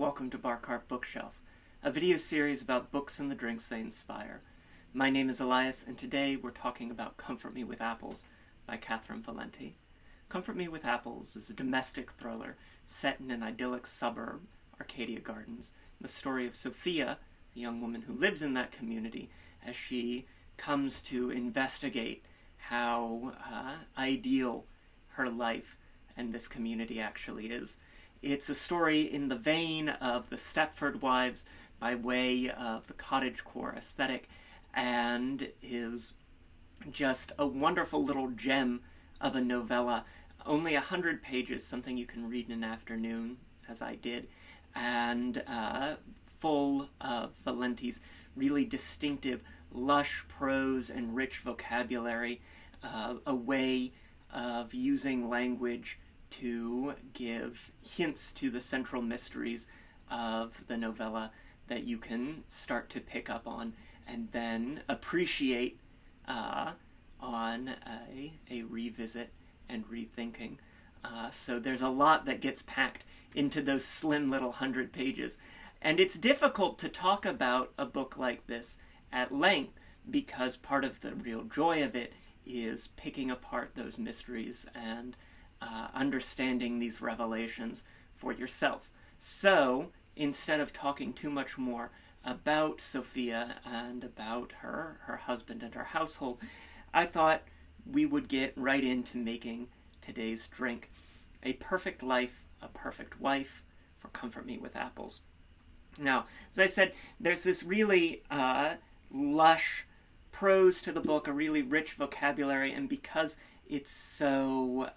welcome to Bar Cart Bookshelf, a video series about books and the drinks they inspire. My name is Elias, and today we're talking about Comfort Me with Apples by Catherynne Valente. Comfort Me with Apples is a domestic thriller set in an idyllic suburb, Arcadia Gardens, the story of Sophia, a young woman who lives in that community, as she comes to investigate how ideal her life and this community actually is. It's a story in the vein of the Stepford Wives by way of the cottagecore aesthetic, and is just a wonderful little gem of a novella. Only 100 pages, something you can read in an afternoon, as I did, and full of Valente's really distinctive, lush prose and rich vocabulary, a way of using language to give hints to the central mysteries of the novella that you can start to pick up on and then appreciate on a revisit and rethinking. So there's a lot that gets packed into those slim little 100 pages. And it's difficult to talk about a book like this at length because part of the real joy of it is picking apart those mysteries and understanding these revelations for yourself. So, instead of talking too much more about Sophia and about her husband and her household, I thought we would get right into making today's drink. A perfect life, a perfect wife for Comfort Me with Apples. Now, as I said, there's this really lush prose to the book, a really rich vocabulary, and because it's so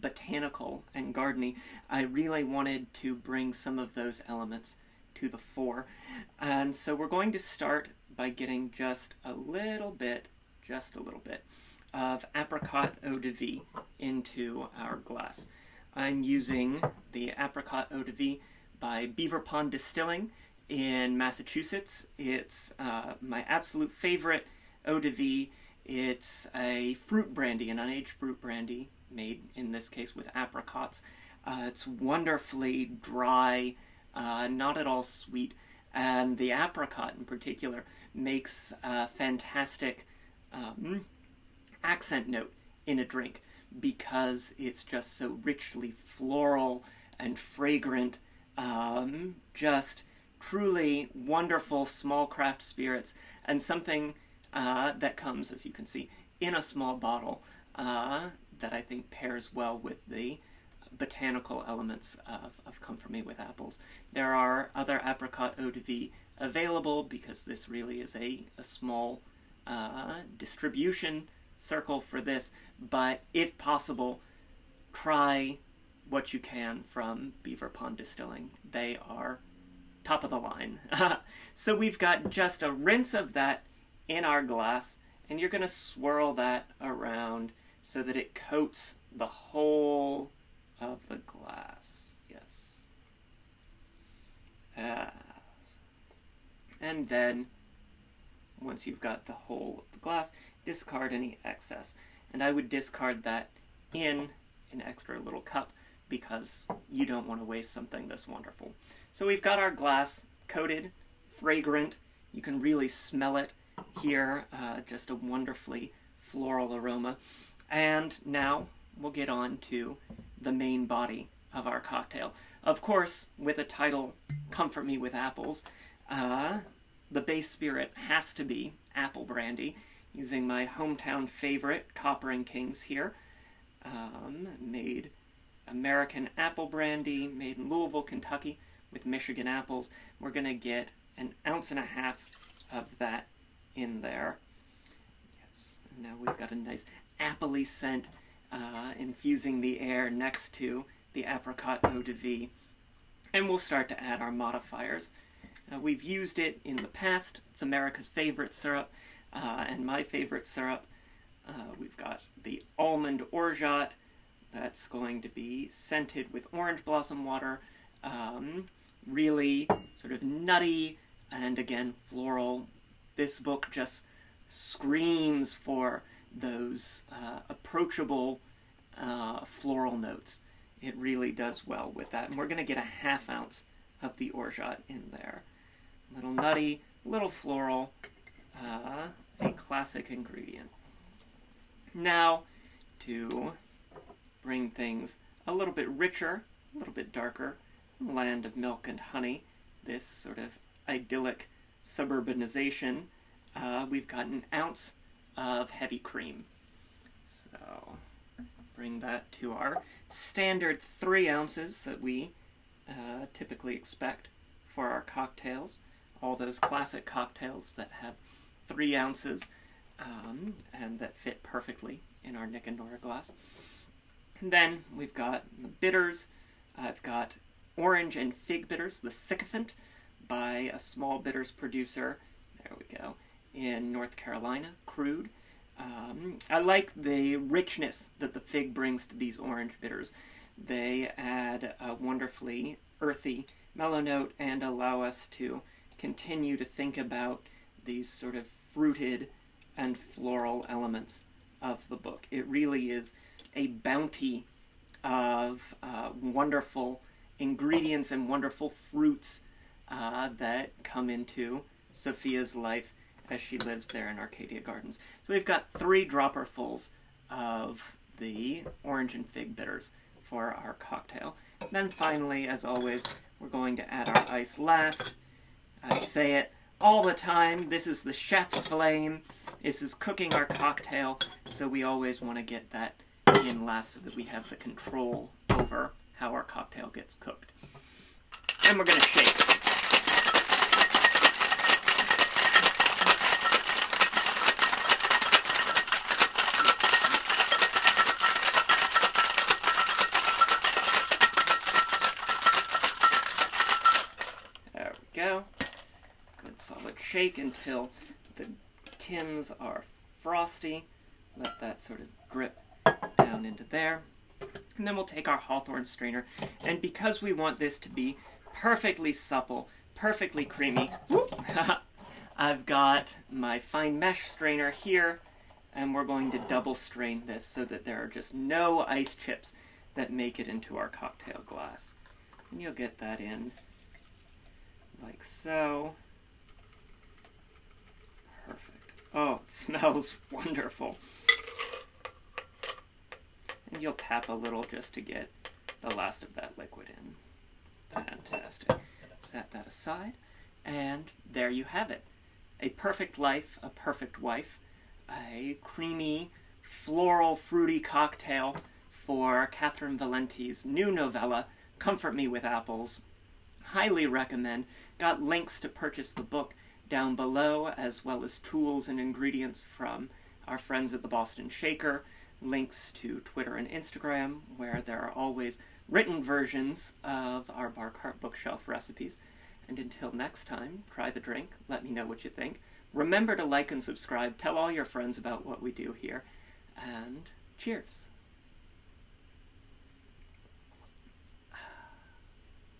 botanical and gardeny, I really wanted to bring some of those elements to the fore. And so we're going to start by getting just a little bit of Apricot ODV into our glass. I'm using the Apricot ODV by Beaver Pond Distilling in Massachusetts. It's my absolute favorite ODV. It's a fruit brandy, an unaged fruit brandy, made in this case with apricots. It's wonderfully dry, not at all sweet, and the apricot in particular makes a fantastic accent note in a drink because it's just so richly floral and fragrant, just truly wonderful small craft spirits, and something that comes, as you can see, in a small bottle that I think pairs well with the botanical elements of Comfort Me with Apples. There are other Apricot ODV available because this really is a small distribution circle for this, but if possible, try what you can from Beaver Pond Distilling. They are top of the line. So we've got just a rinse of that in our glass, and you're going to swirl that around so that it coats the whole of the glass. Yes. And then, once you've got the whole of the glass, discard any excess. And I would discard that in an extra little cup because you don't want to waste something this wonderful. So we've got our glass coated, fragrant. You can really smell it here, just a wonderfully floral aroma. And now we'll get on to the main body of our cocktail. Of course, with a title, Comfort Me with Apples, the base spirit has to be apple brandy, using my hometown favorite, Copper and Kings here. Made American apple brandy, made in Louisville, Kentucky, with Michigan apples. We're going to get 1.5 ounces of that in there. Yes, and now we've got a nice appley scent infusing the air next to the Apricot ODV. And we'll start to add our modifiers. We've used it in the past. It's America's favorite syrup, and my favorite syrup. We've got the almond orgeat. That's going to be scented with orange blossom water. Really sort of nutty and, again, floral. This book just screams for those approachable floral notes. It really does well with that. And we're going to get 1/2 ounce of the orgeat in there. A little nutty, a little floral, a classic ingredient. Now, to bring things a little bit richer, a little bit darker, land of milk and honey, this sort of idyllic suburbanization, we've got an ounce of heavy cream. So, bring that to our standard 3 ounces that we typically expect for our cocktails. All those classic cocktails that have 3 ounces and that fit perfectly in our Nick and Nora glass. And then we've got the bitters. I've got orange and fig bitters, the Sycophant, by a small bitters producer, there we go, in North Carolina, crude. I like the richness that the fig brings to these orange bitters. They add a wonderfully earthy mellow note and allow us to continue to think about these sort of fruited and floral elements of the book. It really is a bounty of wonderful ingredients and wonderful fruits that come into Sophia's life as she lives there in Arcadia Gardens. So we've got 3 dropperfuls of the orange and fig bitters for our cocktail. Then finally, as always, we're going to add our ice last. I say it all the time, this is the chef's flame. This is cooking our cocktail, so we always want to get that in last so that we have the control over how our cocktail gets cooked. And we're going to shake. There we go. Good solid shake until the tins are frosty. Let that sort of drip down into there. And then we'll take our hawthorn strainer, and because we want this to be perfectly supple, perfectly creamy, I've got my fine mesh strainer here, and we're going to double strain this so that there are just no ice chips that make it into our cocktail glass. And you'll get that in like so. Perfect. Oh, it smells wonderful. And you'll tap a little just to get the last of that liquid in. Fantastic. Set that aside, and there you have it. A perfect life, a perfect wife, a creamy, floral, fruity cocktail for Catherynne Valente's new novella, Comfort Me with Apples. Highly recommend. Got links to purchase the book down below, as well as tools and ingredients from our friends at the Boston Shaker, links to Twitter and Instagram, where there are always written versions of our bar cart bookshelf recipes. And until next time, try the drink, let me know what you think. Remember to like and subscribe, tell all your friends about what we do here, and cheers.